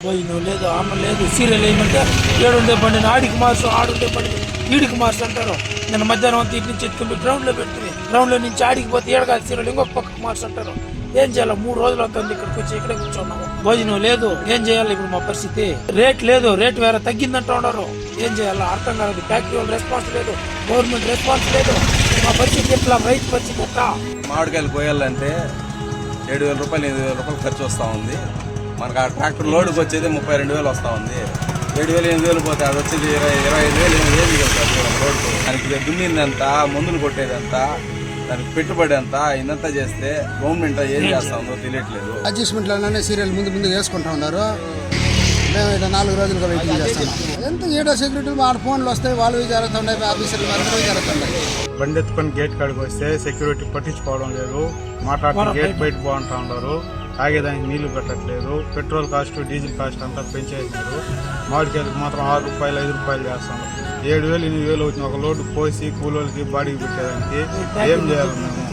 భోజనం లేదు, అమ్మ లేదు, సీరియల్ వేయమంటే ఏడుండే బండిని ఆడికి మార్చు, ఆడుండే బండి ఈడికి మార్చు అంటారు. నేను మధ్యాహ్నం అంతా ఇంటి నుంచి ఎత్తుకుని గ్రౌండ్ లో పెడుతుంది, గ్రౌండ్ లో నుంచి ఆడికి పోతే ఏడగాలి సీరియల్ ఇంకొక పక్కకు మార్చు అంటారు. ఏం చేయాలి? 3 రోజులు అవుతుంది ఇక్కడికి వచ్చి ఇక్కడే కూర్చున్నాము. భోజనం లేదు, ఏం చేయాలి ఇప్పుడు మా పరిస్థితి? రేట్ లేదు, రేట్ వేరే తగ్గిందంటూ ఉన్నారు. ఏం చేయాలో అర్థం కాదు. ఫ్యాక్టరీ వాళ్ళు రెస్పాన్స్ లేదు, గవర్నమెంట్ రెస్పాన్స్ లేదు. మా పరిస్థితి ఎట్లా? రైతు పరిస్థితి ఎట్లా? మామిడికాయలు కోయాలంటే 7,000 రూపాయలు 8,000 రూపాయలు ఖర్చు వస్తూ ఉంది. మనకు ఆ ట్రాక్టర్ లోడ్కి వచ్చేది 32,000 వస్తూ ఉంది. 7,000 8,000 పోతే అది వచ్చేది 25,000 ఏం మిగులుతుంది రోడ్డు. దానికి దున్నిందంతా, మందులు కొట్టేదంతా, దానికి పెట్టుబడి అంతా ఇదంతా చేస్తే గవర్నమెంట్ ఏం చేస్తా ఉందో తెలియట్లేదు. అడ్జస్ట్మెంట్లోనే సీరియల్ ముందు వేసుకుంటా ఉన్నారు. మేము ఇక్కడ 4 రోజులుగా వెయిటింగ్ చేస్తున్నాం. ఎంత ఏడో సెక్యూరిటీలు ఆడ ఫోన్లు వస్తాయి, వాళ్ళు జరుగుతున్నాయి, ఆఫీసర్లు అందరూ జరుగుతున్నాయి. బండి ఎత్తుకొని గేట్ కాడికి వస్తే సెక్యూరిటీ పట్టించుకోవడం లేదు, మాట్లాడుతూ గేట్ బయట బాగుంటా ఉన్నారు. తాగేదానికి నీళ్లు పెట్టట్లేదు. పెట్రోల్ కాస్ట్, డీజిల్ కాస్ట్ అంతా పెంచేసినారు. మామిడికాయలకు మాత్రం 6 రూపాయలు 5 రూపాయలు చేస్తున్నారు. 7,000 8,000 వచ్చిన ఒక లోడ్ పోసి కూలోళ్ళకి బాడీకి పెట్టేదానికి ఏం చేయాలి మేము?